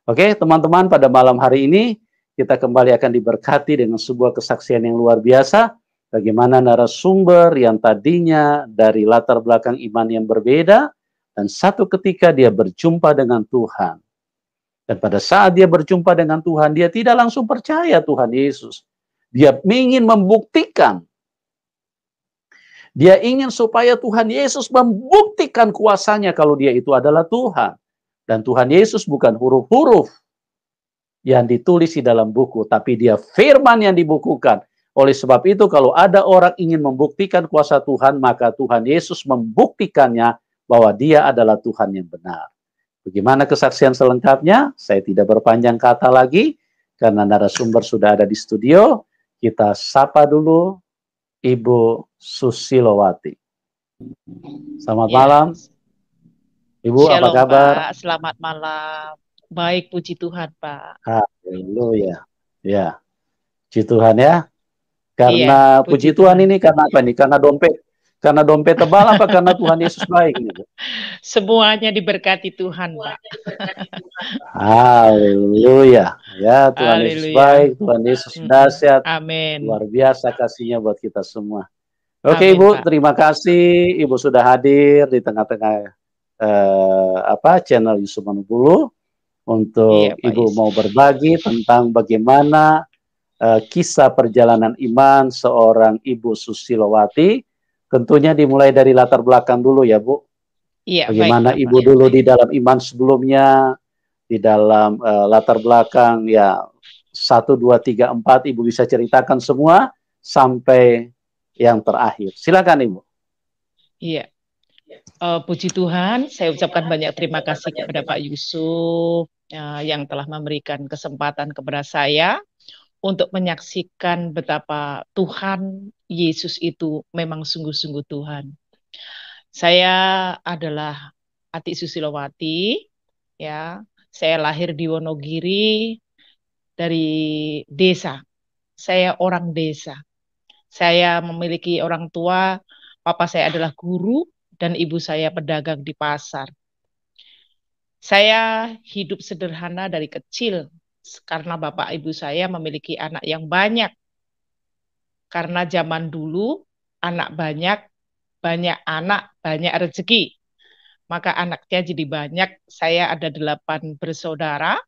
Oke, teman-teman, pada malam hari ini kita kembali akan diberkati dengan sebuah kesaksian yang luar biasa. Bagaimana narasumber yang tadinya dari latar belakang iman yang berbeda, dan satu ketika dia berjumpa dengan Tuhan. Dan pada saat dia berjumpa dengan Tuhan, dia tidak langsung percaya Tuhan Yesus. Dia ingin membuktikan. Dia ingin supaya Tuhan Yesus membuktikan kuasanya kalau dia itu adalah Tuhan. Dan Tuhan Yesus bukan huruf-huruf yang ditulis di dalam buku, tapi dia firman yang dibukukan. Oleh sebab itu, kalau ada orang ingin membuktikan kuasa Tuhan, maka Tuhan Yesus membuktikannya bahwa dia adalah Tuhan yang benar. Bagaimana kesaksian selengkapnya? Saya tidak berpanjang kata lagi, karena narasumber sudah ada di studio. Kita sapa dulu Ibu Susilowati. Selamat malam. Ibu, Shalom, apa kabar? Pak. Selamat malam. Baik, puji Tuhan, Pak. Haleluya. Ya, puji Tuhan ya. Iya, Karena puji puji Tuhan Tuhan. ini karena apa nih? Karena dompet tebal apa karena Tuhan Yesus baik gitu? Semuanya diberkati Tuhan, Pak. Haleluya. Ya, Tuhan Yesus Haleluya. baik, Tuhan Yesus dahsyat. Amin. Luar biasa kasihnya buat kita semua. Oke, Amin, Ibu, Pak. terima kasih Ibu sudah hadir di tengah-tengah channel Yusuf Manubulu untuk Iya, Pak Ibu Yesus. mau berbagi tentang bagaimana kisah perjalanan iman seorang Ibu Susilowati. Tentunya dimulai dari latar belakang dulu ya, Bu. Iya, Bagaimana baiklah, Pak. Ibu dulu di dalam iman sebelumnya, di dalam latar belakang ya 1, 2, 3, 4, Ibu bisa ceritakan semua sampai yang terakhir. Silakan Ibu. Iya. Puji Tuhan, saya ucapkan banyak terima kasih kepada Pak Yusuf yang telah memberikan kesempatan kepada saya untuk menyaksikan betapa Tuhan Yesus itu memang sungguh-sungguh Tuhan. Saya adalah Ati Susilowati, ya. Saya lahir di Wonogiri dari desa. Saya orang desa. Saya memiliki orang tua, papa saya adalah guru dan ibu saya pedagang di pasar. Saya hidup sederhana dari kecil karena bapak ibu saya memiliki anak yang banyak. Karena zaman dulu anak banyak, banyak anak, banyak rezeki. Maka anaknya jadi banyak. Saya ada 8 bersaudara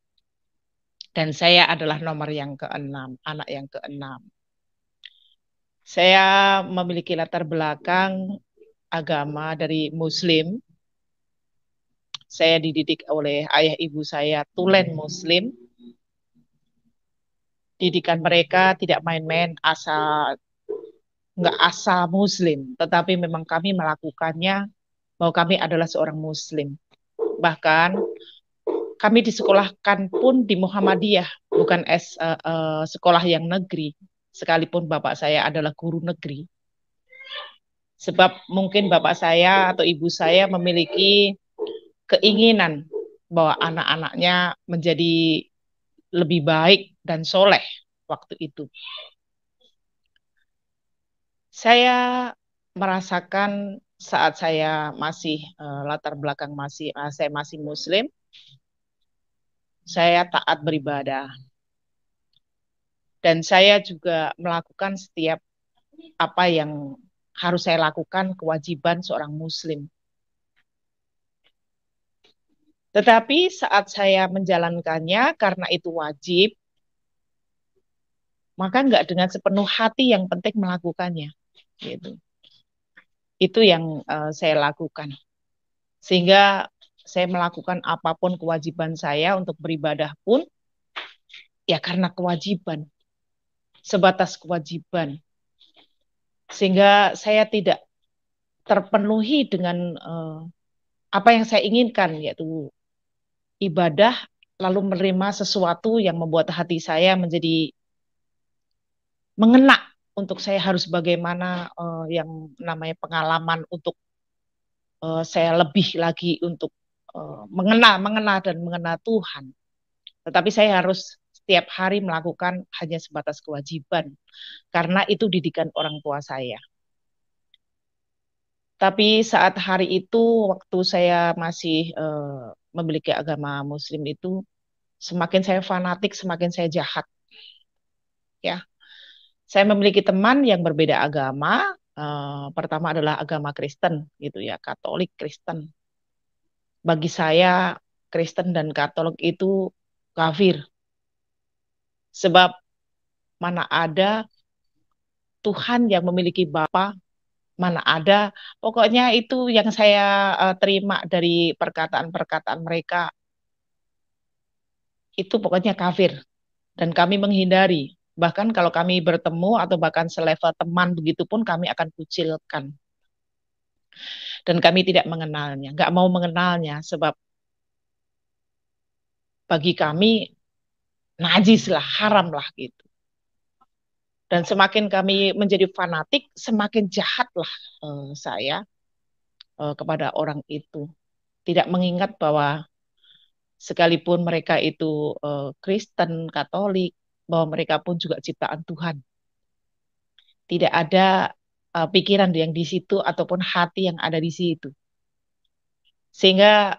dan saya adalah nomor yang ke-6, anak yang ke-6. Saya memiliki latar belakang agama dari Muslim. Saya dididik oleh ayah ibu saya tulen Muslim. Didikan mereka tidak main-main, nggak asal Muslim, tetapi memang kami melakukannya bahwa kami adalah seorang Muslim. Bahkan kami disekolahkan pun di Muhammadiyah, bukan sekolah yang negeri, sekalipun bapak saya adalah guru negeri. Sebab mungkin bapak saya atau ibu saya memiliki keinginan bahwa anak-anaknya menjadi lebih baik dan soleh waktu itu. Saya merasakan saat saya masih latar belakang saya masih Muslim, saya taat beribadah. Dan saya juga melakukan setiap apa yang harus saya lakukan, kewajiban seorang Muslim. Tetapi saat saya menjalankannya, karena itu wajib, maka nggak dengan sepenuh hati, yang penting melakukannya. Gitu. Itu yang saya lakukan. Sehingga saya melakukan apapun kewajiban saya untuk beribadah pun, ya karena kewajiban. Sebatas kewajiban. Sehingga saya tidak terpenuhi dengan apa yang saya inginkan, yaitu ibadah, lalu menerima sesuatu yang membuat hati saya menjadi mengena untuk saya harus bagaimana yang namanya pengalaman untuk saya lebih lagi untuk mengenal dan mengenal Tuhan. Tetapi saya harus setiap hari melakukan hanya sebatas kewajiban, karena itu didikan orang tua saya. Tapi saat hari itu, waktu saya masih memiliki agama Muslim itu, Semakin saya fanatik, semakin saya jahat. Ya, saya memiliki teman yang berbeda agama. Pertama adalah agama Kristen, gitu ya, Katolik Kristen. Bagi saya, Kristen dan Katolik itu kafir. Sebab mana ada Tuhan yang memiliki Bapa, mana ada. Pokoknya itu yang saya terima dari perkataan-perkataan mereka, itu pokoknya kafir. Dan kami menghindari. Bahkan kalau kami bertemu atau bahkan selevel teman begitu pun kami akan kucilkan. Dan kami tidak mengenalnya, nggak mau mengenalnya sebab bagi kami najis lah, haram lah gitu. Dan semakin kami menjadi fanatik, semakin jahatlah saya kepada orang itu. Tidak mengingat bahwa sekalipun mereka itu Kristen, Katolik, bahwa mereka pun juga ciptaan Tuhan. Tidak ada pikiran yang di situ ataupun hati yang ada di situ. Sehingga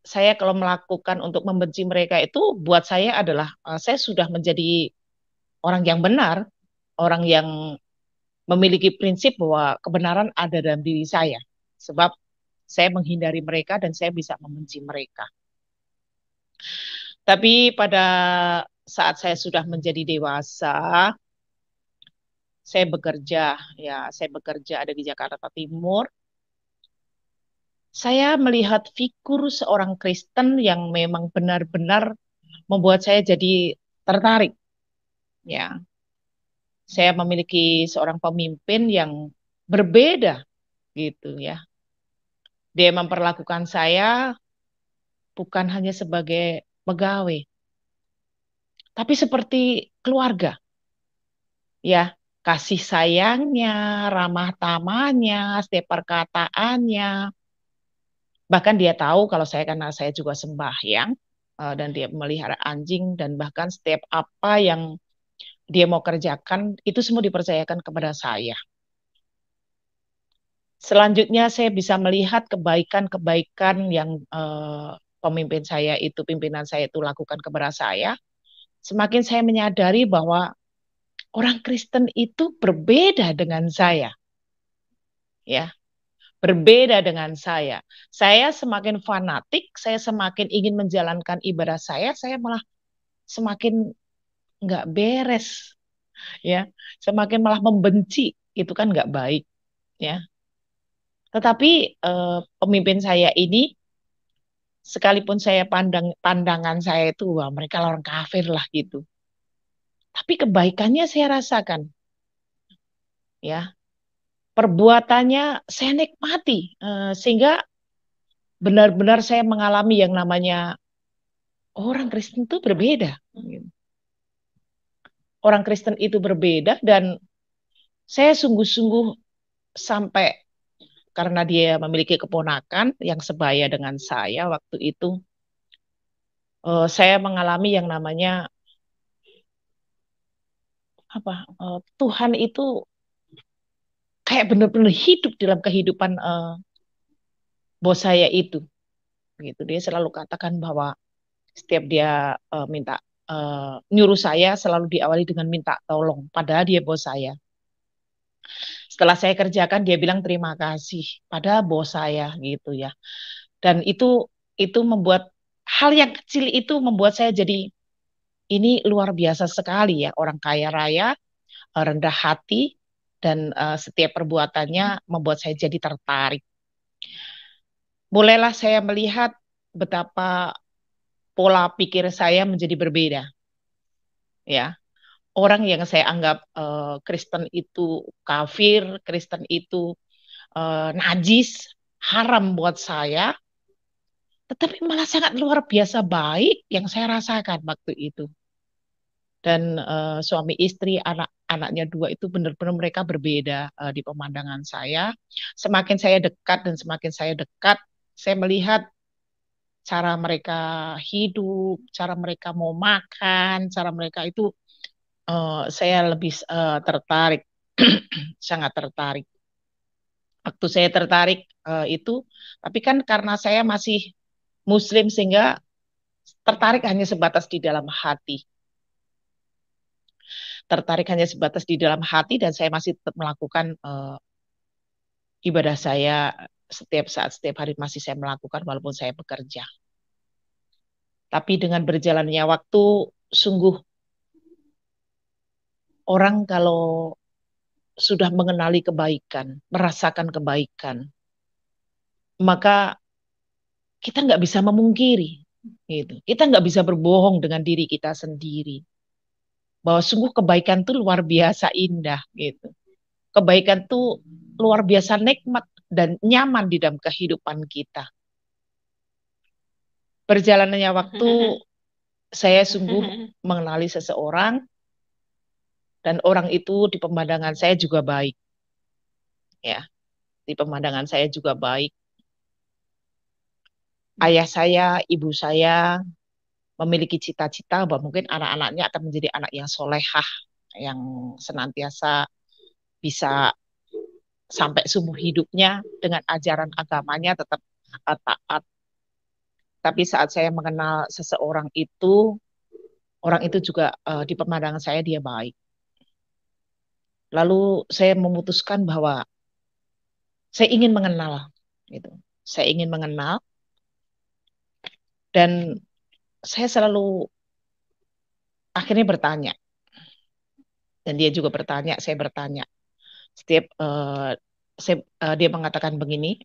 saya kalau melakukan untuk membenci mereka itu buat saya adalah saya sudah menjadi orang yang benar, orang yang memiliki prinsip bahwa kebenaran ada dalam diri saya. Sebab saya menghindari mereka dan saya bisa membenci mereka. Tapi pada saat saya sudah menjadi dewasa, saya bekerja ada di Jakarta Timur. Saya melihat figur seorang Kristen yang memang benar-benar membuat saya jadi tertarik. Ya, saya memiliki seorang pemimpin yang berbeda gitu ya. Dia memperlakukan saya bukan hanya sebagai pegawai, tapi seperti keluarga. Ya, kasih sayangnya, ramah tamahnya, setiap perkataannya. Bahkan dia tahu kalau saya karena saya juga sembahyang dan dia melihara anjing dan bahkan setiap apa yang dia mau kerjakan itu semua dipercayakan kepada saya. Selanjutnya saya bisa melihat kebaikan-kebaikan yang pemimpin saya itu, pimpinan saya itu lakukan kepada saya. Semakin saya menyadari bahwa orang Kristen itu berbeda dengan saya. Ya, berbeda dengan saya. Saya semakin fanatik, saya semakin ingin menjalankan ibadah saya malah semakin nggak beres. Ya, semakin malah membenci. Itu kan nggak baik. Ya, tetapi pemimpin saya ini sekalipun saya pandangan saya itu wah mereka orang kafir lah gitu. Tapi kebaikannya saya rasakan. Ya, perbuatannya saya nikmati sehingga benar-benar saya mengalami yang namanya orang Kristen itu berbeda. Orang Kristen itu berbeda dan saya sungguh-sungguh sampai karena dia memiliki keponakan yang sebaya dengan saya waktu itu, saya mengalami yang namanya apa? Tuhan itu kayak benar-benar hidup dalam kehidupan bos saya itu. Gitu. Dia selalu katakan bahwa setiap dia minta nyuruh saya selalu diawali dengan minta tolong. Padahal dia bos saya. Setelah saya kerjakan dia bilang terima kasih pada bos saya gitu ya. Dan itu membuat hal yang kecil itu membuat saya jadi ini luar biasa sekali ya orang kaya raya rendah hati dan setiap perbuatannya membuat saya jadi tertarik. Mulailah saya melihat betapa pola pikir saya menjadi berbeda. Ya, orang yang saya anggap Kristen itu kafir, Kristen itu najis, haram buat saya, tetapi malah sangat luar biasa baik yang saya rasakan waktu itu. Dan suami istri, anak-anaknya dua itu benar-benar mereka berbeda di pemandangan saya. Semakin saya dekat dan semakin saya dekat, saya melihat cara mereka hidup, cara mereka mau makan, cara mereka itu saya lebih tertarik, sangat tertarik. Waktu saya tertarik itu, tapi kan karena saya masih Muslim sehingga tertarik hanya sebatas di dalam hati. Tertarik hanya sebatas di dalam hati, dan saya masih tetap melakukan ibadah saya setiap saat, setiap hari masih saya melakukan walaupun saya bekerja. Tapi dengan berjalannya waktu, sungguh orang kalau sudah mengenali kebaikan, merasakan kebaikan, maka kita nggak bisa memungkiri, gitu. Kita nggak bisa berbohong dengan diri kita sendiri bahwa sungguh kebaikan itu luar biasa indah, gitu. Kebaikan itu luar biasa nikmat dan nyaman di dalam kehidupan kita. Berjalannya waktu, saya sungguh mengenali seseorang, dan orang itu di pemandangan saya juga baik, ya. Di pemandangan saya juga baik. Ayah saya, ibu saya memiliki cita-cita bahwa mungkin anak-anaknya akan menjadi anak yang solehah, yang senantiasa bisa sampai seumur hidupnya dengan ajaran agamanya tetap taat. Tapi saat saya mengenal seseorang itu, orang itu juga di pemandangan saya dia baik. Lalu saya memutuskan bahwa saya ingin mengenal, gitu. Saya ingin mengenal, dan saya selalu akhirnya bertanya, dan dia juga bertanya, saya bertanya. Setiap dia mengatakan begini,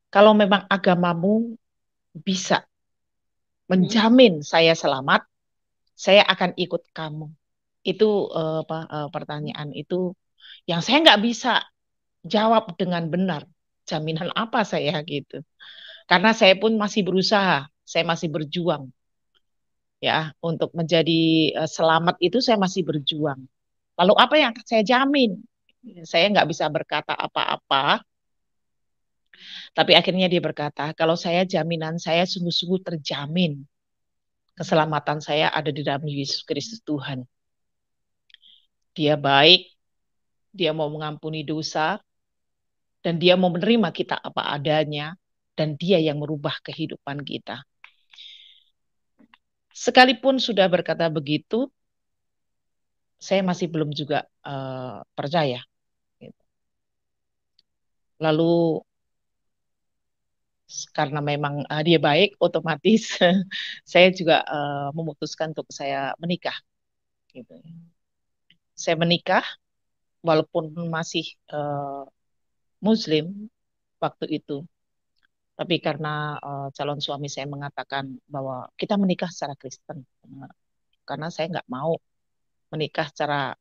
kalau memang agamamu bisa menjamin saya selamat, saya akan ikut kamu. Itu pertanyaan itu yang saya nggak bisa jawab dengan benar. Jaminan apa saya, gitu? Karena saya pun masih berusaha, saya masih berjuang, ya, untuk menjadi selamat itu saya masih berjuang. Lalu apa yang akan saya jamin? Saya nggak bisa berkata apa-apa, tapi akhirnya dia berkata, kalau saya jaminan saya sungguh-sungguh terjamin. Keselamatan saya ada di dalam Yesus Kristus Tuhan. Dia baik, dia mau mengampuni dosa, dan dia mau menerima kita apa adanya, dan dia yang merubah kehidupan kita. Sekalipun sudah berkata begitu, saya masih belum juga percaya. Lalu karena memang dia baik, otomatis saya juga memutuskan untuk saya menikah. Gitu. Saya menikah walaupun masih Muslim waktu itu, tapi karena calon suami saya mengatakan bahwa kita menikah secara Kristen, karena saya nggak mau menikah secara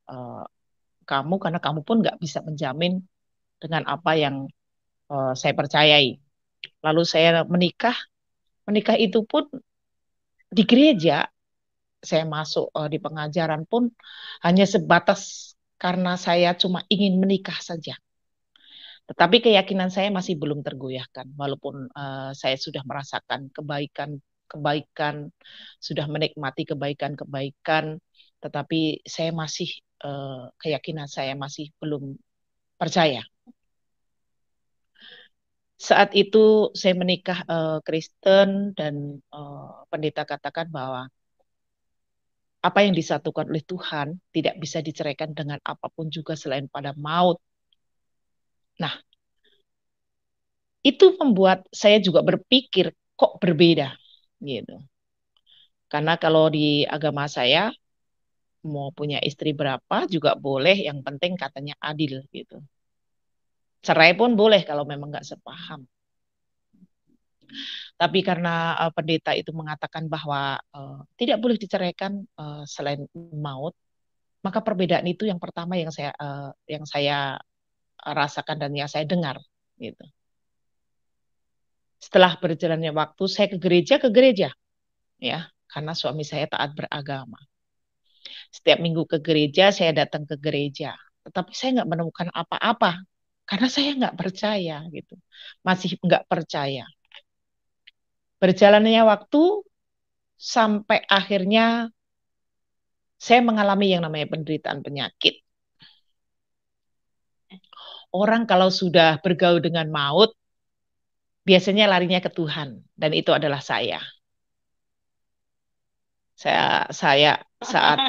kamu, karena kamu pun nggak bisa menjamin dengan apa yang saya percayai. Lalu saya menikah, menikah itu pun di gereja. Saya masuk di pengajaran pun hanya sebatas karena saya cuma ingin menikah saja. Tetapi keyakinan saya masih belum tergoyahkan, walaupun saya sudah merasakan kebaikan, sudah menikmati kebaikan-kebaikan, tetapi saya masih keyakinan saya masih belum percaya. Saat itu saya menikah Kristen, dan pendeta katakan bahwa apa yang disatukan oleh Tuhan tidak bisa diceraikan dengan apapun juga selain pada maut. Nah, itu membuat saya juga berpikir kok berbeda, gitu. Karena kalau di agama saya mau punya istri berapa juga boleh, yang penting katanya adil, gitu. Cerai pun boleh kalau memang nggak sepaham. Tapi karena pendeta itu mengatakan bahwa tidak boleh diceraikan selain maut, maka perbedaan itu yang pertama yang saya rasakan dan yang saya dengar, gitu. Setelah berjalannya waktu, saya ke gereja, ya, karena suami saya taat beragama. Setiap minggu ke gereja, saya datang ke gereja, tetapi saya nggak menemukan apa-apa karena saya nggak percaya, gitu, masih nggak percaya. Berjalannya waktu sampai akhirnya saya mengalami yang namanya penderitaan penyakit. Orang kalau sudah bergaul dengan maut, biasanya larinya ke Tuhan, dan itu adalah saya. Saya saat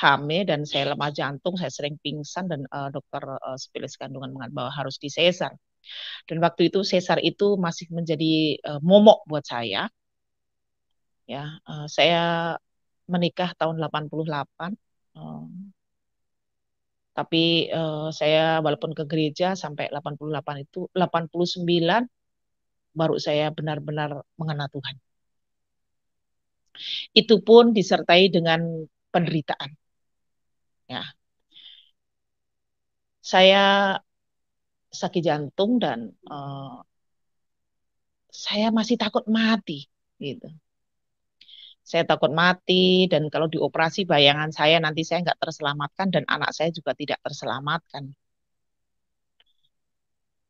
hamil dan saya lemah jantung, saya sering pingsan dan dokter spesialis kandungan mengatakan bahwa harus disesar. Dan waktu itu sesar itu masih menjadi momok buat saya. Ya, saya menikah tahun 88. Tapi saya walaupun ke gereja sampai 88 itu 89 baru saya benar-benar mengenal Tuhan. Itu pun disertai dengan penderitaan. Ya. Saya sakit jantung dan saya masih takut mati gitu. Saya takut mati dan kalau dioperasi bayangan saya nanti saya nggak terselamatkan dan anak saya juga tidak terselamatkan.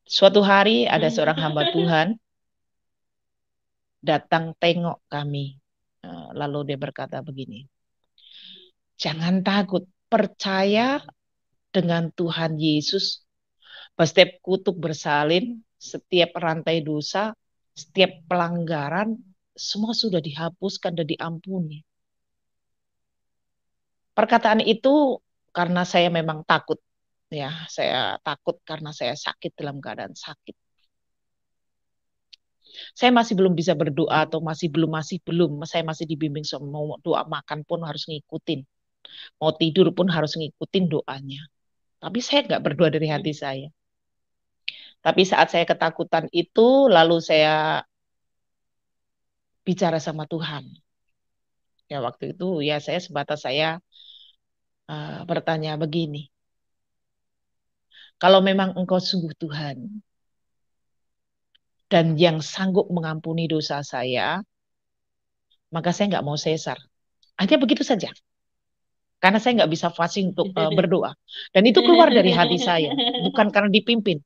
Suatu hari ada seorang hamba Tuhan datang tengok kami. Lalu dia berkata begini, jangan takut, percaya dengan Tuhan Yesus. Setiap kutuk bersalin, setiap rantai dosa, setiap pelanggaran, semua sudah dihapuskan dan diampuni. Perkataan itu karena saya memang takut. Ya, saya takut karena saya sakit dalam keadaan sakit. Saya masih belum bisa berdoa atau masih belum, saya masih dibimbing mau doa makan pun harus ngikutin. Mau tidur pun harus ngikutin doanya. Tapi saya nggak berdoa dari hati saya. Tapi saat saya ketakutan itu, lalu saya bicara sama Tuhan. Ya waktu itu ya saya sebatas saya bertanya begini. Kalau memang engkau sungguh Tuhan dan yang sanggup mengampuni dosa saya, maka saya nggak mau sesar. Hanya begitu saja. Karena saya nggak bisa fasting untuk berdoa. Dan itu keluar dari hati saya. Bukan karena dipimpin.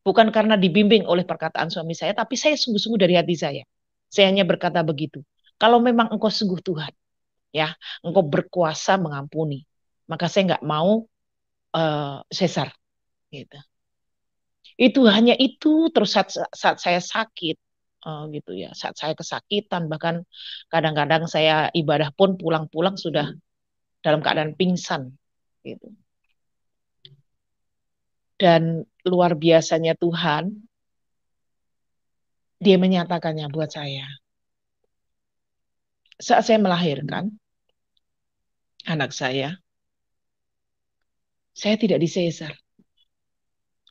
Bukan karena dibimbing oleh perkataan suami saya. Tapi saya sungguh-sungguh dari hati saya. Saya hanya berkata begitu. Kalau memang engkau sungguh Tuhan. Ya, engkau berkuasa mengampuni. Maka saya nggak mau sesar. Gitu. Itu hanya itu. Terus saat saya sakit. Gitu ya. Saat saya kesakitan. Bahkan kadang-kadang saya ibadah pun pulang-pulang sudah dalam keadaan pingsan gitu. Dan luar biasanya Tuhan, dia menyatakannya buat saya. Saat saya melahirkan anak saya tidak disesar.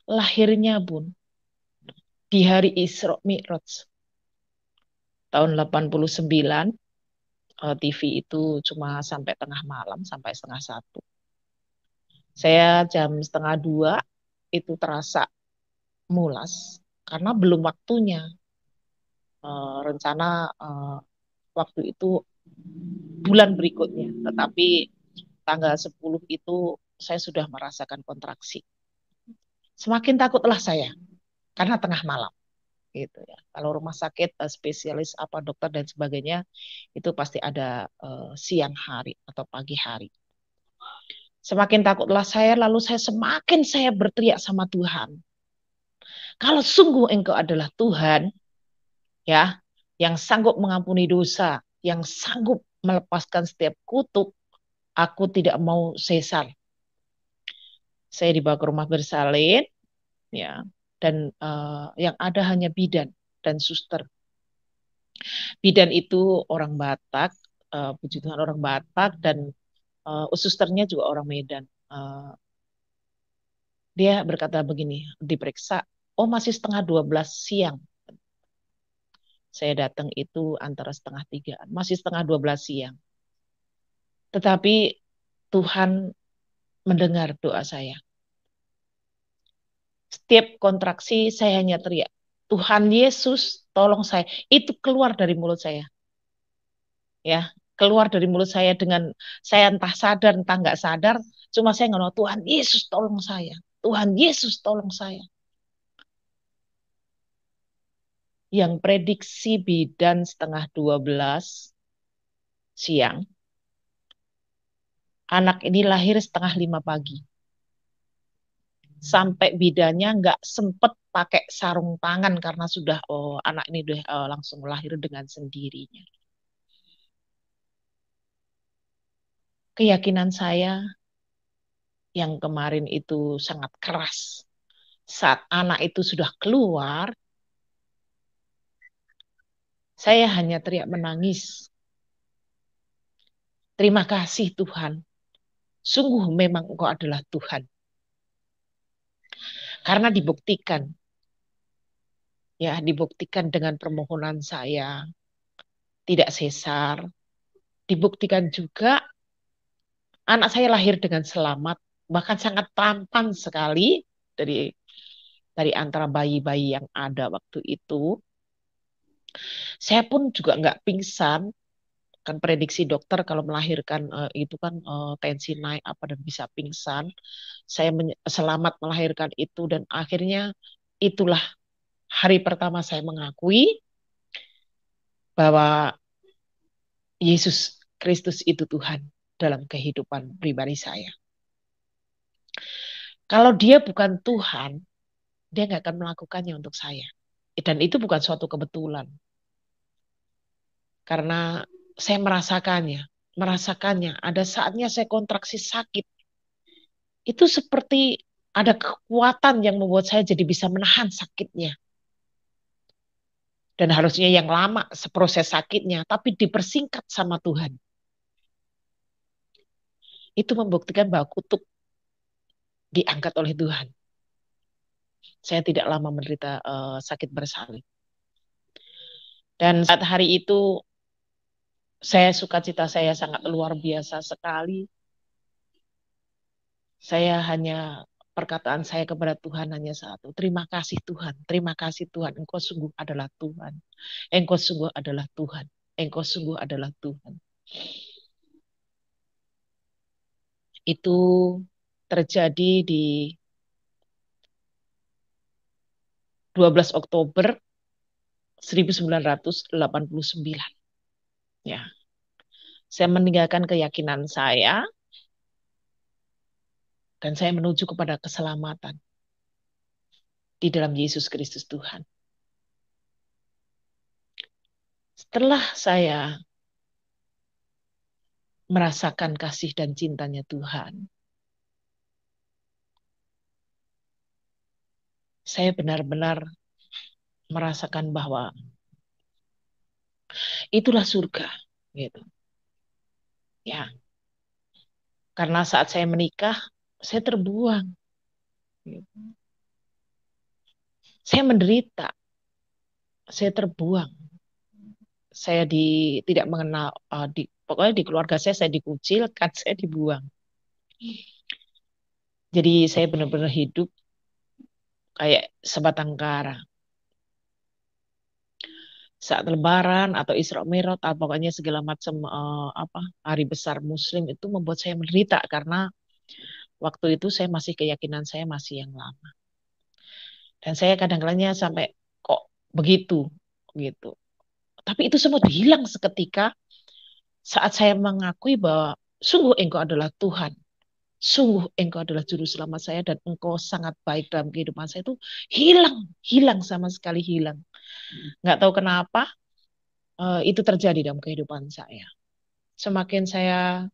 Lahirnya pun di hari Isra Mi'raj tahun 89, TV itu cuma sampai tengah malam, sampai setengah satu. Saya jam setengah dua itu terasa mulas karena belum waktunya. Rencana waktu itu bulan berikutnya, tetapi tanggal 10 itu saya sudah merasakan kontraksi. Semakin takutlah saya karena tengah malam gitu ya. Kalau rumah sakit spesialis apa dokter dan sebagainya itu pasti ada siang hari atau pagi hari. Semakin takutlah saya, lalu semakin saya berteriak sama Tuhan. Kalau sungguh engkau adalah Tuhan ya, yang sanggup mengampuni dosa, yang sanggup melepaskan setiap kutuk, aku tidak mau sesar. Saya dibawa ke rumah bersalin, ya, dan yang ada hanya bidan dan suster. Bidan itu orang Batak, puji Tuhan orang Batak, dan susternya juga orang Medan. Dia berkata begini, diperiksa, oh masih setengah 12 siang. Saya datang itu antara setengah 3, masih setengah 12 siang. Tetapi Tuhan mendengar doa saya. Setiap kontraksi saya hanya teriak, Tuhan Yesus tolong saya. Itu keluar dari mulut saya. Ya, keluar dari mulut saya dengan saya entah sadar entah nggak sadar, cuma saya ngomong Tuhan Yesus tolong saya. Tuhan Yesus tolong saya. Yang prediksi bidan setengah 12 siang. Anak ini lahir setengah 5 pagi. Sampai bidannya nggak sempet pakai sarung tangan karena sudah anak ini udah langsung lahir dengan sendirinya. keyakinan saya yang kemarin itu sangat keras. Saat anak itu sudah keluar, saya hanya teriak menangis. Terima kasih Tuhan. Sungguh memang Engkau adalah Tuhan. Karena dibuktikan, ya dibuktikan dengan permohonan saya tidak sesar. Dibuktikan juga anak saya lahir dengan selamat, bahkan sangat tampan sekali dari antara bayi-bayi yang ada waktu itu. Saya pun juga nggak pingsan, kan prediksi dokter kalau melahirkan itu kan tensi naik apa dan bisa pingsan. Saya selamat melahirkan itu dan akhirnya itulah hari pertama saya mengakui bahwa Yesus Kristus itu Tuhan dalam kehidupan pribadi saya. Kalau dia bukan Tuhan, dia nggak akan melakukannya untuk saya. Dan itu bukan suatu kebetulan. Karena saya merasakannya. Ada saatnya saya kontraksi sakit. Itu seperti ada kekuatan yang membuat saya jadi bisa menahan sakitnya. Dan harusnya yang lama proses sakitnya, tapi dipersingkat sama Tuhan. Itu membuktikan bahwa kutub diangkat oleh Tuhan. Saya tidak lama menderita sakit bersalin. Dan saat hari itu, sukacita saya sangat luar biasa sekali. Saya hanya perkataan saya kepada Tuhan hanya satu. Terima kasih Tuhan. Terima kasih Tuhan. Engkau sungguh adalah Tuhan. Engkau sungguh adalah Tuhan. Engkau sungguh adalah Tuhan. Itu terjadi di 12 Oktober 1989. Ya. Saya meninggalkan keyakinan saya dan saya menuju kepada keselamatan di dalam Yesus Kristus Tuhan. Setelah saya merasakan kasih dan cintanya Tuhan, saya benar-benar merasakan bahwa itulah surga, gitu. Ya, karena saat saya menikah, saya terbuang, gitu. Saya menderita, saya terbuang, saya tidak mengenal, pokoknya di keluarga saya dikucilkan, saya dibuang. Jadi saya benar-benar hidup kayak sebatang kara. Saat Lebaran atau Isra Mi'raj, pokoknya segala macam hari besar Muslim itu membuat saya menderita karena waktu itu saya masih keyakinan saya masih yang lama. Dan saya kadang-kadang sampai kok begitu gitu. Tapi itu semua hilang seketika saat saya mengakui bahwa sungguh Engkau adalah Tuhan. Sungguh Engkau adalah juru selamat saya dan Engkau sangat baik dalam kehidupan saya. Itu hilang sama sekali hilang. Nggak tahu kenapa itu terjadi dalam kehidupan saya. Semakin saya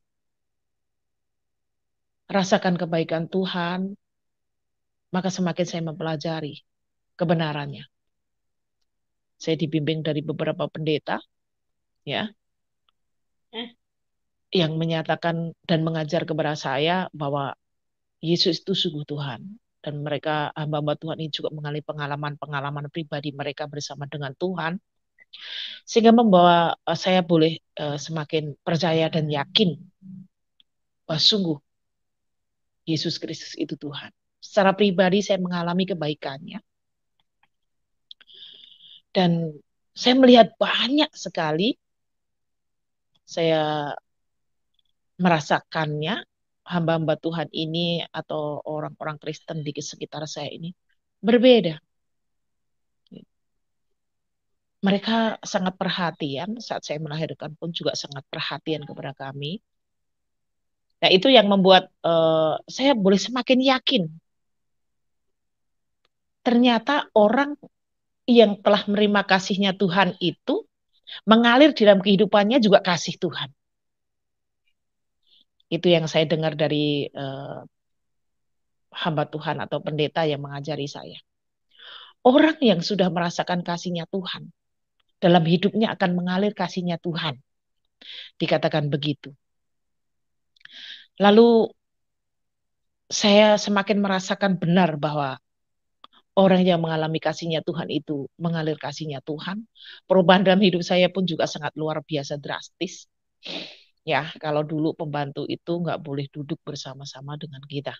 rasakan kebaikan Tuhan, maka semakin saya mempelajari kebenarannya. Saya dibimbing dari beberapa pendeta, ya, yang menyatakan dan mengajar kepada saya bahwa Yesus itu sungguh Tuhan. Dan mereka, hamba-hamba Tuhan ini juga mengalami pengalaman-pengalaman pribadi mereka bersama dengan Tuhan. Sehingga membawa saya boleh semakin percaya dan yakin bahwa sungguh Yesus Kristus itu Tuhan. Secara pribadi saya mengalami kebaikannya. Dan saya melihat banyak sekali, saya merasakannya, hamba-hamba Tuhan ini atau orang-orang Kristen di sekitar saya ini berbeda. Mereka sangat perhatian, saat saya melahirkan pun juga sangat perhatian kepada kami. Nah itu yang membuat saya boleh semakin yakin. Ternyata orang yang telah menerima kasihnya Tuhan itu mengalir dalam kehidupannya juga kasih Tuhan. Itu yang saya dengar dari hamba Tuhan atau pendeta yang mengajari saya. Orang yang sudah merasakan kasihnya Tuhan, dalam hidupnya akan mengalir kasihnya Tuhan. Dikatakan begitu. Lalu saya semakin merasakan benar bahwa orang yang mengalami kasihnya Tuhan itu mengalir kasihnya Tuhan. Perubahan dalam hidup saya pun juga sangat luar biasa drastis. Ya, kalau dulu pembantu itu nggak boleh duduk bersama-sama dengan kita.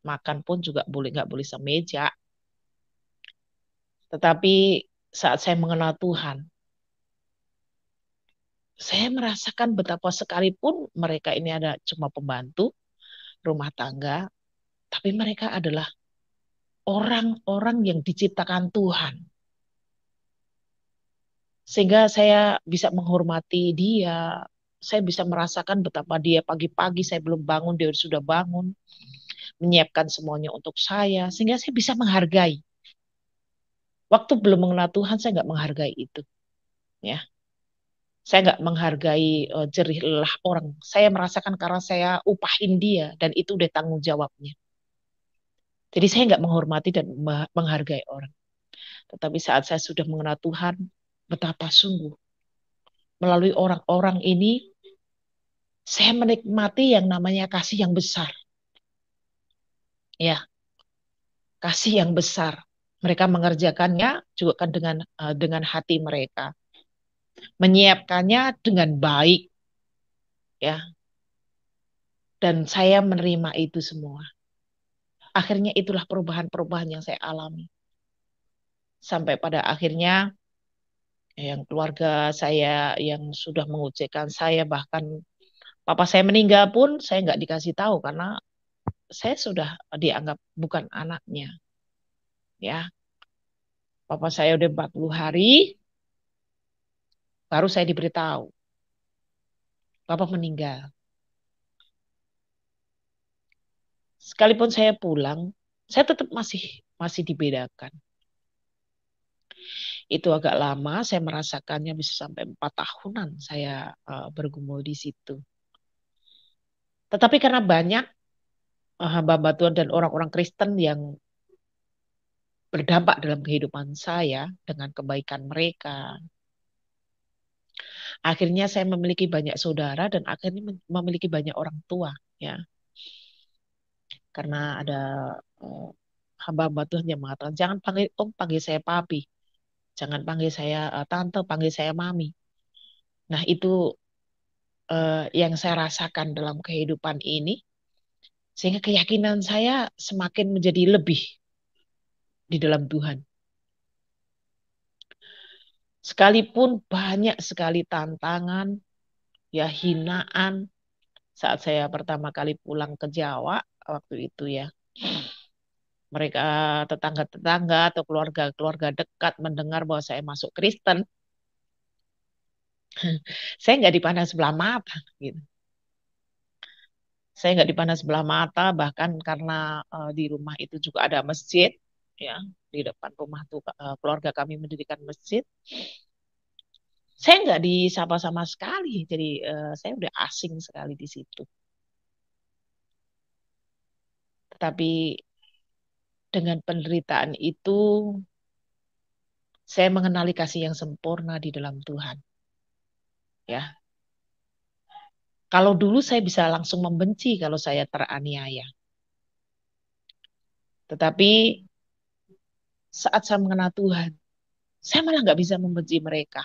Makan pun juga nggak boleh semeja. Tetapi saat saya mengenal Tuhan, saya merasakan betapa sekalipun mereka ini ada cuma pembantu rumah tangga, tapi mereka adalah orang-orang yang diciptakan Tuhan. Sehingga saya bisa menghormati dia, saya bisa merasakan betapa dia pagi-pagi saya belum bangun, dia sudah bangun, menyiapkan semuanya untuk saya, sehingga saya bisa menghargai. Waktu belum mengenal Tuhan, saya nggak menghargai itu. Ya, saya nggak menghargai jerih lelah orang. Saya merasakan karena saya upahin dia dan itu udah tanggung jawabnya. Jadi saya nggak menghormati dan menghargai orang. Tetapi saat saya sudah mengenal Tuhan, betapa sungguh melalui orang-orang ini saya menikmati yang namanya kasih yang besar. Ya, kasih yang besar. Mereka mengerjakannya juga kan dengan hati mereka, menyiapkannya dengan baik, ya. Dan saya menerima itu semua. Akhirnya itulah perubahan-perubahan yang saya alami. Sampai pada akhirnya yang keluarga saya yang sudah mengucapkan saya, bahkan papa saya meninggal pun saya nggak dikasih tahu karena saya sudah dianggap bukan anaknya. Ya, papa saya udah 40 hari, baru saya diberitahu. Papa meninggal. Sekalipun saya pulang, saya tetap masih dibedakan. Itu agak lama, saya merasakannya bisa sampai 4 tahunan saya bergumul di situ. Tetapi karena banyak hamba Tuhan dan orang-orang Kristen yang berdampak dalam kehidupan saya dengan kebaikan mereka, akhirnya saya memiliki banyak saudara dan akhirnya memiliki banyak orang tua, ya. Karena ada eh, hamba Tuhan yang mengatakan jangan panggil om, panggil saya papi, jangan panggil saya tante, panggil saya mami. Nah itu yang saya rasakan dalam kehidupan ini, sehingga keyakinan saya semakin menjadi lebih di dalam Tuhan. Sekalipun banyak sekali tantangan, ya hinaan, saat saya pertama kali pulang ke Jawa waktu itu ya. Mereka tetangga-tetangga atau keluarga-keluarga dekat mendengar bahwa saya masuk Kristen, saya nggak dipandang sebelah mata gitu. Saya nggak dipandang sebelah mata, bahkan karena di rumah itu juga ada masjid, ya di depan rumah tuh keluarga kami mendirikan masjid. Saya nggak disapa sama sekali, jadi saya udah asing sekali di situ. Tetapi dengan penderitaan itu, saya mengenali kasih yang sempurna di dalam Tuhan. Ya, kalau dulu saya bisa langsung membenci kalau saya teraniaya. Tetapi saat saya mengenal Tuhan, saya malah nggak bisa membenci mereka.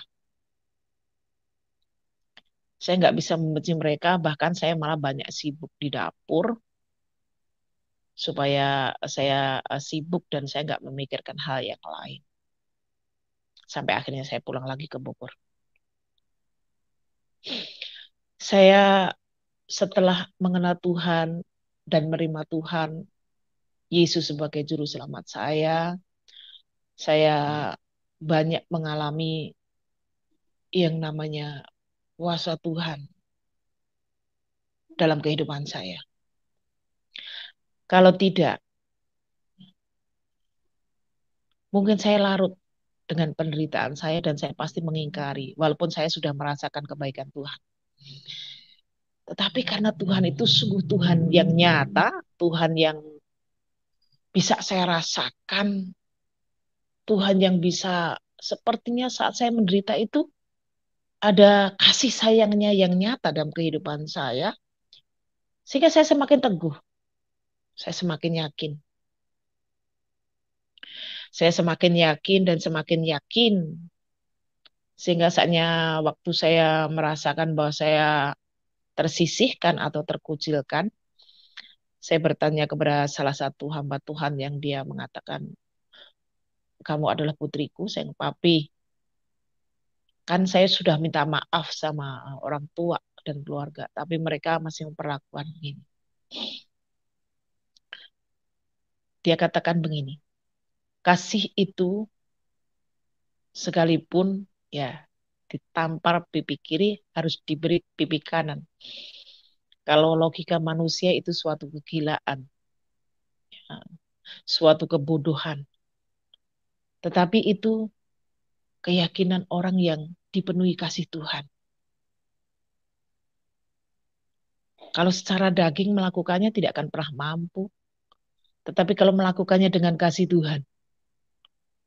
Saya nggak bisa membenci mereka, bahkan saya malah banyak sibuk di dapur supaya saya sibuk dan saya nggak memikirkan hal yang lain. Sampai akhirnya saya pulang lagi ke Bogor. Saya setelah mengenal Tuhan dan menerima Tuhan, Yesus sebagai juru selamat saya banyak mengalami yang namanya kuasa Tuhan dalam kehidupan saya. Kalau tidak, mungkin saya larut dengan penderitaan saya dan saya pasti mengingkari, walaupun saya sudah merasakan kebaikan Tuhan. Tetapi karena Tuhan itu sungguh Tuhan yang nyata, Tuhan yang bisa saya rasakan, Tuhan yang bisa sepertinya saat saya menderita itu ada kasih sayangnya yang nyata dalam kehidupan saya, sehingga saya semakin teguh, saya semakin yakin. Saya semakin yakin dan semakin yakin, sehingga saatnya waktu saya merasakan bahwa saya tersisihkan atau terkucilkan, saya bertanya kepada salah satu hamba Tuhan yang dia mengatakan, kamu adalah putriku, sayang papi. Kan saya sudah minta maaf sama orang tua dan keluarga, tapi mereka masih memperlakukan begini. Dia katakan begini, kasih itu sekalipun ya ditampar pipi kiri harus diberi pipi kanan. Kalau logika manusia itu suatu kegilaan, ya, suatu kebodohan. Tetapi itu keyakinan orang yang dipenuhi kasih Tuhan. Kalau secara daging melakukannya tidak akan pernah mampu. Tetapi kalau melakukannya dengan kasih Tuhan,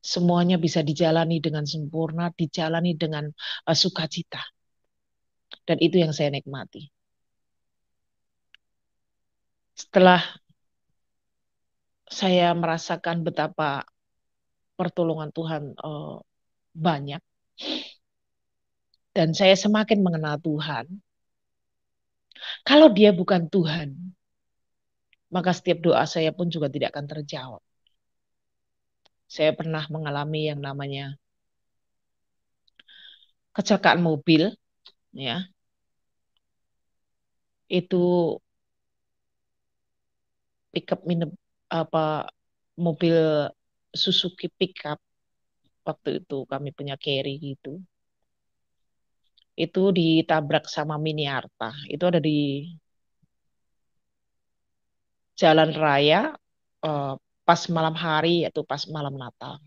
semuanya bisa dijalani dengan sempurna, dijalani dengan sukacita. Dan itu yang saya nikmati. Setelah saya merasakan betapa pertolongan Tuhan banyak, dan saya semakin mengenal Tuhan, kalau dia bukan Tuhan, maka setiap doa saya pun juga tidak akan terjawab. Saya pernah mengalami yang namanya kecelakaan mobil, ya. Itu pickup apa mobil Suzuki pickup, waktu itu kami punya carry gitu. Itu ditabrak sama Mini Arta. Itu ada di jalan raya eh, pas malam hari atau pas malam Natal.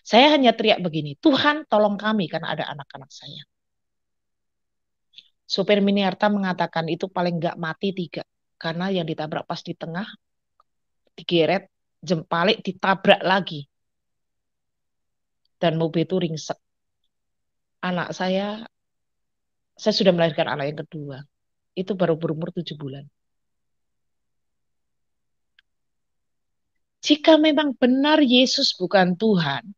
Saya hanya teriak begini, Tuhan tolong kami karena ada anak-anak saya. Supir Mini Arta mengatakan itu paling nggak mati 3. Karena yang ditabrak pas di tengah, digeret, jempalik, ditabrak lagi. Dan mobil itu ringsek. Anak saya sudah melahirkan anak yang kedua. Itu baru berumur 7 bulan. Jika memang benar Yesus bukan Tuhan,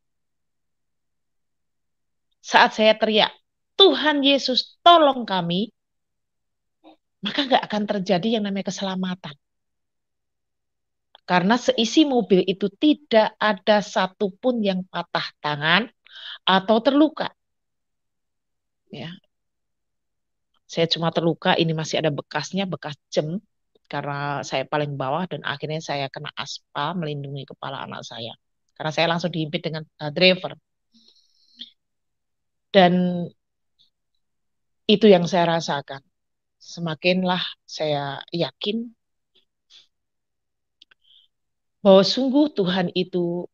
saat saya teriak, Tuhan Yesus tolong kami, maka nggak akan terjadi yang namanya keselamatan. Karena seisi mobil itu tidak ada satupun yang patah tangan atau terluka. Ya, saya cuma terluka, ini masih ada bekasnya, bekas jem, karena saya paling bawah dan akhirnya saya kena aspal melindungi kepala anak saya. Karena saya langsung dihimpit dengan driver. Dan itu yang saya rasakan. Semakinlah saya yakin bahwa sungguh Tuhan itu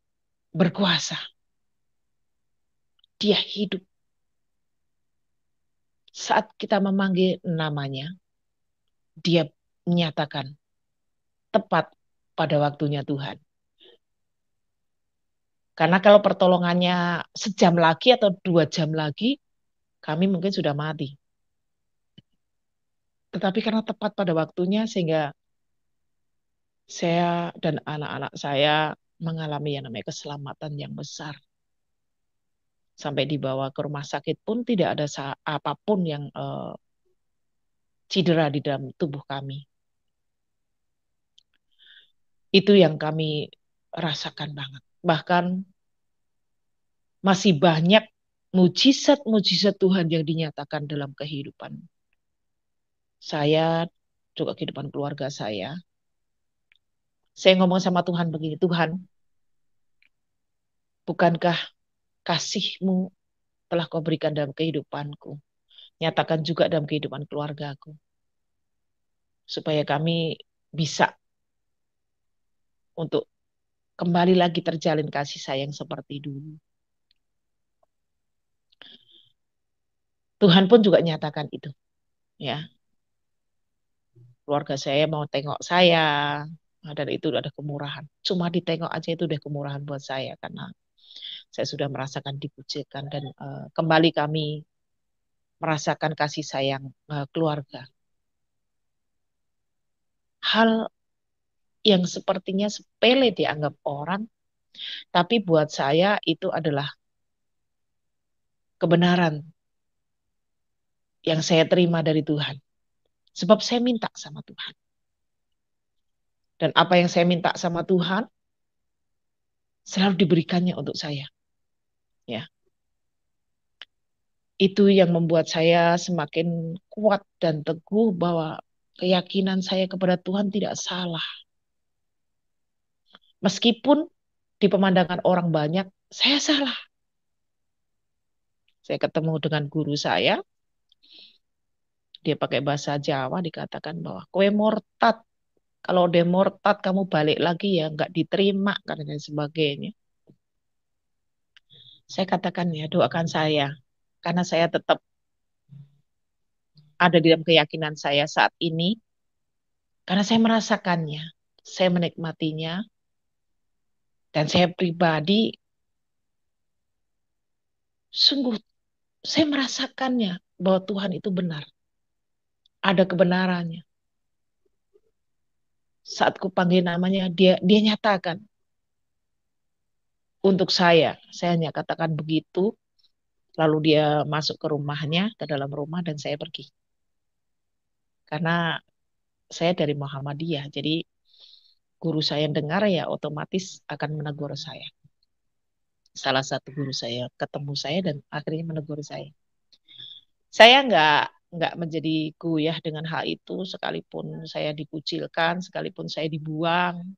berkuasa. Dia hidup. Saat kita memanggil namanya, dia menyatakan tepat pada waktunya Tuhan. Karena kalau pertolongannya sejam lagi atau 2 jam lagi, kami mungkin sudah mati. Tetapi karena tepat pada waktunya, sehingga saya dan anak-anak saya mengalami yang namanya keselamatan yang besar. Sampai dibawa ke rumah sakit pun tidak ada apapun yang cedera di dalam tubuh kami. Itu yang kami rasakan banget. Bahkan masih banyak mujizat-mujizat Tuhan yang dinyatakan dalam kehidupan saya, juga kehidupan keluarga saya. Saya ngomong sama Tuhan begini, Tuhan, bukankah kasih-Mu telah Kau berikan dalam kehidupanku? Nyatakan juga dalam kehidupan keluargaku. Supaya kami bisa untuk kembali lagi terjalin kasih sayang seperti dulu. Tuhan pun juga nyatakan itu. ya. Keluarga saya mau tengok saya, dan itu ada kemurahan. Cuma ditengok aja itu udah kemurahan buat saya karena saya sudah merasakan dikucilkan dan kembali kami merasakan kasih sayang keluarga. Hal yang sepertinya sepele dianggap orang, tapi buat saya itu adalah kebenaran yang saya terima dari Tuhan. Sebab saya minta sama Tuhan. Dan apa yang saya minta sama Tuhan selalu diberikannya untuk saya. Ya, itu yang membuat saya semakin kuat dan teguh bahwa keyakinan saya kepada Tuhan tidak salah. Meskipun di pemandangan orang banyak, saya salah. Saya ketemu dengan guru saya, dia pakai bahasa Jawa dikatakan bahwa kue mortat. Kalau udah mortat kamu balik lagi ya nggak diterima dan sebagainya. Saya katakan ya doakan saya karena saya tetap ada di dalam keyakinan saya saat ini karena saya merasakannya, saya menikmatinya dan saya pribadi sungguh saya merasakannya bahwa Tuhan itu benar. Ada kebenarannya. Saat ku panggil namanya dia nyatakan untuk saya hanya katakan begitu, lalu dia masuk ke rumahnya, ke dalam rumah dan saya pergi. Karena saya dari Muhammadiyah, jadi guru saya dengar ya otomatis akan menegur saya. Salah satu guru saya ketemu saya dan akhirnya menegur saya. Saya nggak menjadi goyah dengan hal itu, sekalipun saya dikucilkan, sekalipun saya dibuang,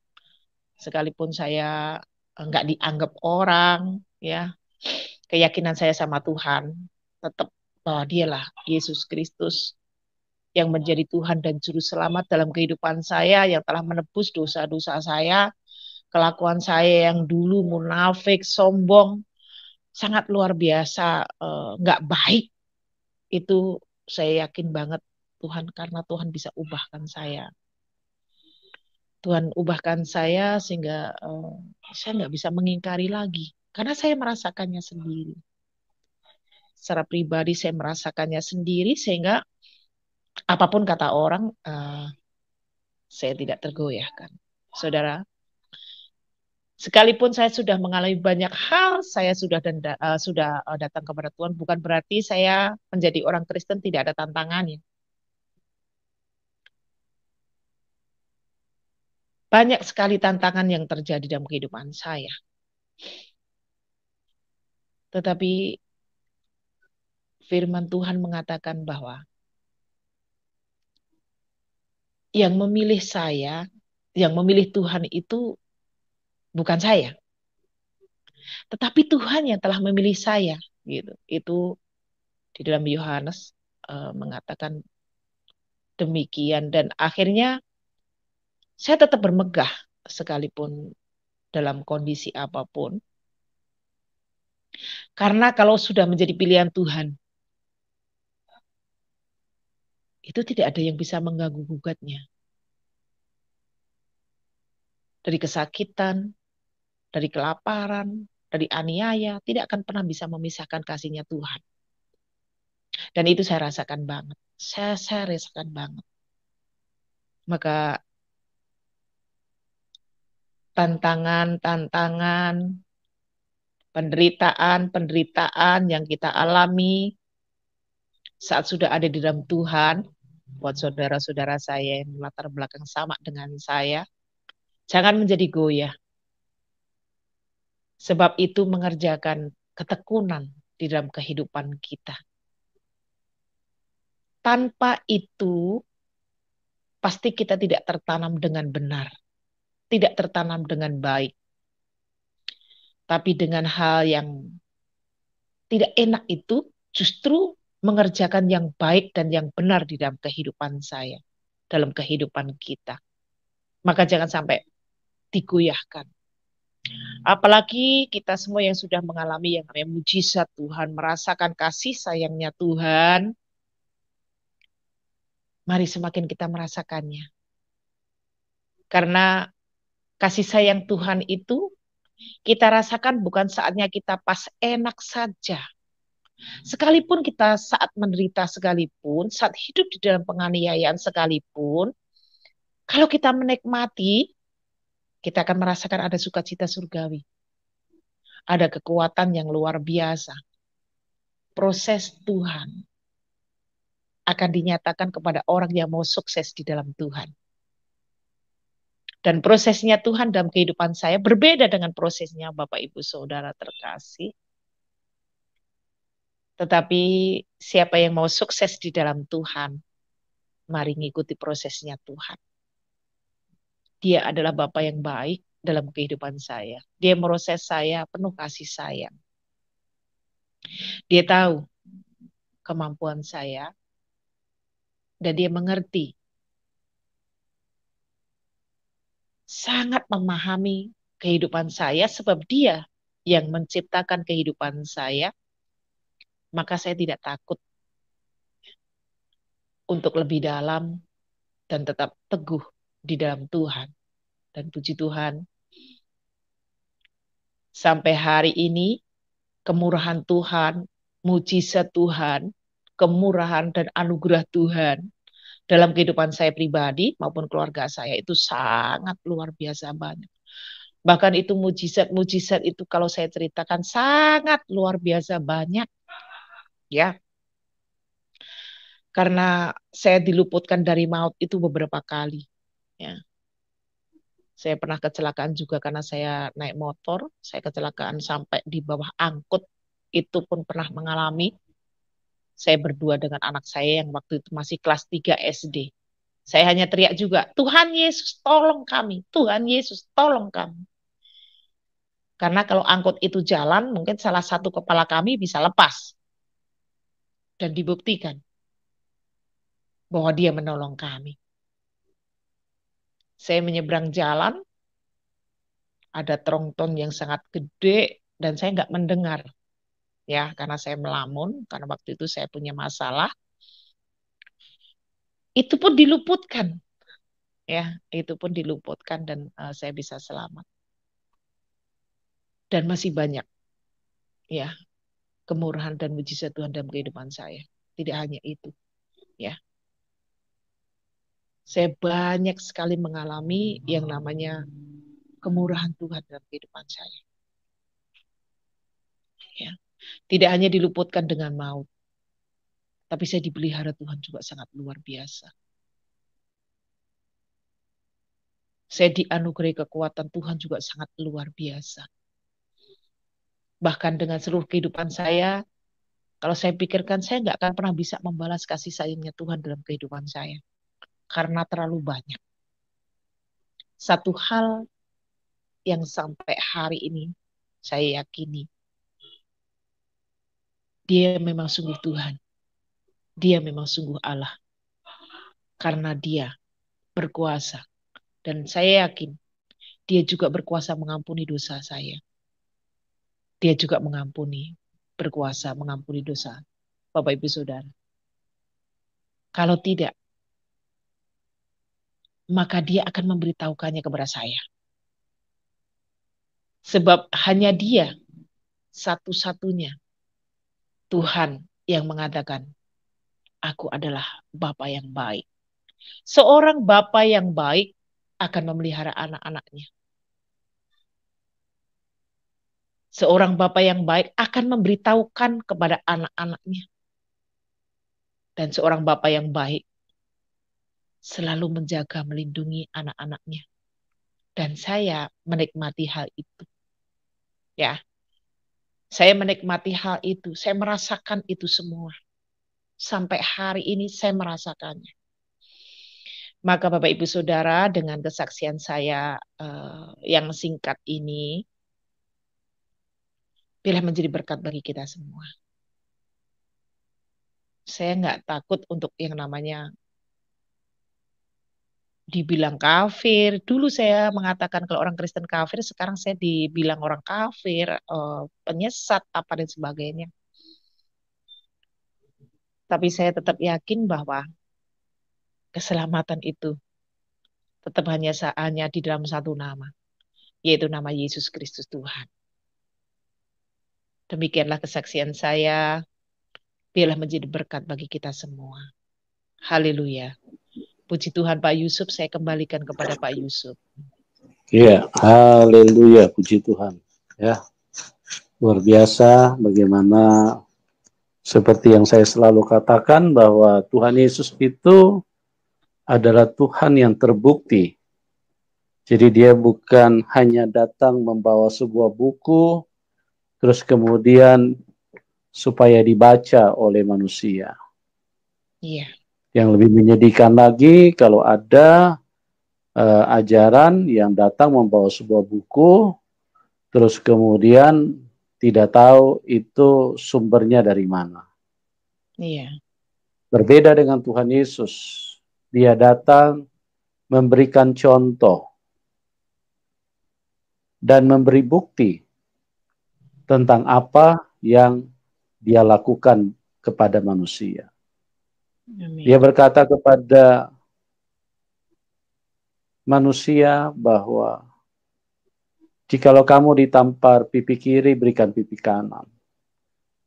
sekalipun saya nggak dianggap orang, ya keyakinan saya sama Tuhan tetap bahwa Dialah Yesus Kristus yang menjadi Tuhan dan Juru Selamat dalam kehidupan saya, yang telah menebus dosa-dosa saya, kelakuan saya yang dulu munafik, sombong, sangat luar biasa, nggak baik, itu saya yakin banget Tuhan, karena Tuhan bisa ubahkan saya. Tuhan ubahkan saya sehingga saya nggak bisa mengingkari lagi. Karena saya merasakannya sendiri. Secara pribadi saya merasakannya sendiri sehingga apapun kata orang, saya tidak tergoyahkan. Saudara, sekalipun saya sudah mengalami banyak hal, saya sudah datang kepada Tuhan, bukan berarti saya menjadi orang Kristen tidak ada tantangannya. Banyak sekali tantangan yang terjadi dalam kehidupan saya. Tetapi firman Tuhan mengatakan bahwa yang memilih saya, yang memilih Tuhan itu bukan saya, tetapi Tuhan yang telah memilih saya, gitu. Itu di dalam Yohanes mengatakan demikian dan akhirnya saya tetap bermegah sekalipun dalam kondisi apapun. Karena kalau sudah menjadi pilihan Tuhan, itu tidak ada yang bisa mengganggu gugatnya. Dari kesakitan, dari kelaparan, dari aniaya, tidak akan pernah bisa memisahkan kasihnya Tuhan. Dan itu saya rasakan banget. Saya rasakan banget. Maka tantangan-tantangan, penderitaan yang kita alami saat sudah ada di dalam Tuhan, buat saudara-saudara saya yang latar belakang sama dengan saya, jangan menjadi goyah. Sebab itu mengerjakan ketekunan di dalam kehidupan kita. Tanpa itu, pasti kita tidak tertanam dengan benar. Tidak tertanam dengan baik. Tapi dengan hal yang tidak enak itu, justru mengerjakan yang baik dan yang benar di dalam kehidupan saya. Dalam kehidupan kita. Maka jangan sampai digoyahkan. Apalagi kita semua yang sudah mengalami yang namanya mujizat Tuhan, merasakan kasih sayangnya Tuhan, Mari semakin kita merasakannya. Karena kasih sayang Tuhan itu kita rasakan bukan saatnya kita pas enak saja. Sekalipun kita saat menderita sekalipun, saat hidup di dalam penganiayaan sekalipun, kalau kita menikmati, kita akan merasakan ada sukacita surgawi. Ada kekuatan yang luar biasa. Proses Tuhan akan dinyatakan kepada orang yang mau sukses di dalam Tuhan. Dan prosesnya Tuhan dalam kehidupan saya berbeda dengan prosesnya Bapak Ibu Saudara terkasih. Tetapi siapa yang mau sukses di dalam Tuhan, mari ngikuti prosesnya Tuhan. Dia adalah Bapa yang baik dalam kehidupan saya. Dia meroses saya penuh kasih sayang. Dia tahu kemampuan saya dan dia mengerti, sangat memahami kehidupan saya sebab dia yang menciptakan kehidupan saya, maka saya tidak takut untuk lebih dalam dan tetap teguh di dalam Tuhan. Dan puji Tuhan, sampai hari ini kemurahan Tuhan, mujizat Tuhan, kemurahan dan anugerah Tuhan dalam kehidupan saya pribadi maupun keluarga saya itu sangat luar biasa banyak. Bahkan itu mujizat-mujizat itu kalau saya ceritakan sangat luar biasa banyak. Ya, karena saya diluputkan dari maut itu beberapa kali. Ya. Saya pernah kecelakaan juga karena saya naik motor. Saya kecelakaan sampai di bawah angkut. Itu pun pernah mengalami. Saya berdua dengan anak saya yang waktu itu masih kelas 3 SD. Saya hanya teriak juga, Tuhan Yesus tolong kami. Tuhan Yesus tolong kami. Karena kalau angkut itu jalan, mungkin salah satu kepala kami bisa lepas. Dan dibuktikan bahwa dia menolong kami. Saya menyeberang jalan, ada tronton yang sangat gede, dan saya nggak mendengar. Ya, karena saya melamun, karena waktu itu saya punya masalah. Itu pun diluputkan. Ya, itu pun diluputkan dan saya bisa selamat. Dan masih banyak ya kemurahan dan mujizat Tuhan dalam kehidupan saya. Tidak hanya itu, ya. Saya banyak sekali mengalami yang namanya kemurahan Tuhan dalam kehidupan saya. Ya. Tidak hanya diluputkan dengan maut, tapi saya dipelihara Tuhan juga sangat luar biasa. Saya dianugerahi kekuatan Tuhan juga sangat luar biasa. Bahkan dengan seluruh kehidupan saya, kalau saya pikirkan, saya nggak akan pernah bisa membalas kasih sayangnya Tuhan dalam kehidupan saya. Karena terlalu banyak. Satu hal yang sampai hari ini saya yakini, dia memang sungguh Tuhan. Dia memang sungguh Allah. Karena dia berkuasa. Dan saya yakin, dia juga berkuasa mengampuni dosa saya. Dia juga mengampuni, berkuasa mengampuni dosa Bapak Ibu Saudara. Kalau tidak, maka dia akan memberitahukannya kepada saya. Sebab hanya dia satu-satunya Tuhan yang mengatakan, aku adalah Bapa yang baik. Seorang Bapa yang baik akan memelihara anak-anaknya. Seorang Bapa yang baik akan memberitahukan kepada anak-anaknya. Dan seorang Bapa yang baik selalu menjaga, melindungi anak-anaknya. Dan saya menikmati hal itu. Ya, saya menikmati hal itu. Saya merasakan itu semua. Sampai hari ini saya merasakannya. Maka Bapak Ibu Saudara, dengan kesaksian saya yang singkat ini, biarlah menjadi berkat bagi kita semua. Saya nggak takut untuk yang namanya dibilang kafir. Dulu saya mengatakan kalau orang Kristen kafir, sekarang saya dibilang orang kafir, penyesat, apa dan sebagainya. Tapi saya tetap yakin bahwa keselamatan itu tetap hanya di dalam satu nama, yaitu nama Yesus Kristus Tuhan. Demikianlah kesaksian saya, biarlah menjadi berkat bagi kita semua. Haleluya. Puji Tuhan Pak Yusuf, saya kembalikan kepada Pak Yusuf. Iya, haleluya, puji Tuhan. Ya, luar biasa bagaimana seperti yang saya selalu katakan bahwa Tuhan Yesus itu adalah Tuhan yang terbukti. Jadi dia bukan hanya datang membawa sebuah buku, terus kemudian supaya dibaca oleh manusia. Iya. Yang lebih menyedihkan lagi kalau ada ajaran yang datang membawa sebuah buku, terus kemudian tidak tahu itu sumbernya dari mana. Iya. Berbeda dengan Tuhan Yesus, dia datang memberikan contoh dan memberi bukti tentang apa yang dia lakukan kepada manusia. Amin. Dia berkata kepada manusia bahwa jikalau kamu ditampar pipi kiri, berikan pipi kanan.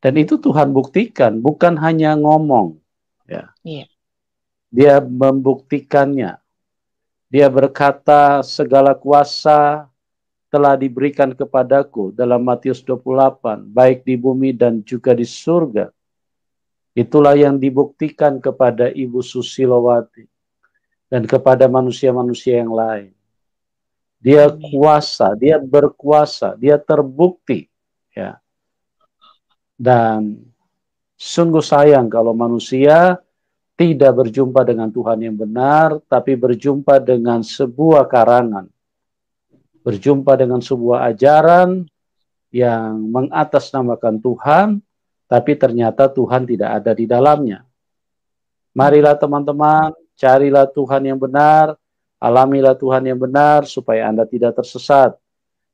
Dan itu Tuhan buktikan, bukan hanya ngomong. Ya. Iya. Dia membuktikannya. Dia berkata, segala kuasa telah diberikan kepadaku dalam Matius 28, baik di bumi dan juga di surga. Itulah yang dibuktikan kepada Ibu Susilowati dan kepada manusia-manusia yang lain. Dia kuasa, dia berkuasa, dia terbukti. Ya. Dan sungguh sayang kalau manusia tidak berjumpa dengan Tuhan yang benar, tapi berjumpa dengan sebuah karangan. Berjumpa dengan sebuah ajaran yang mengatasnamakan Tuhan, tapi ternyata Tuhan tidak ada di dalamnya. Marilah teman-teman, carilah Tuhan yang benar, alamilah Tuhan yang benar, supaya Anda tidak tersesat.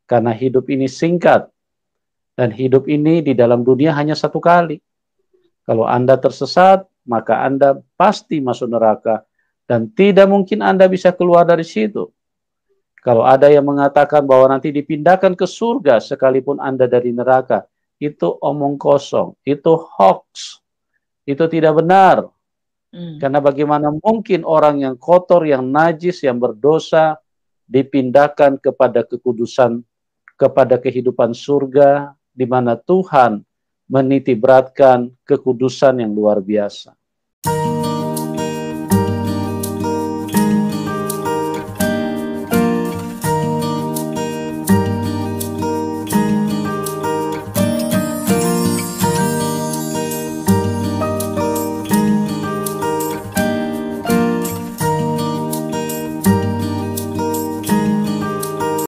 Karena hidup ini singkat, dan hidup ini di dalam dunia hanya satu kali. Kalau Anda tersesat, maka Anda pasti masuk neraka, dan tidak mungkin Anda bisa keluar dari situ. Kalau ada yang mengatakan bahwa nanti dipindahkan ke surga sekalipun Anda dari neraka, itu omong kosong, itu hoax, itu tidak benar. Karena bagaimana mungkin orang yang kotor, yang najis, yang berdosa dipindahkan kepada kekudusan, kepada kehidupan surga, di mana Tuhan menitiberatkan kekudusan yang luar biasa.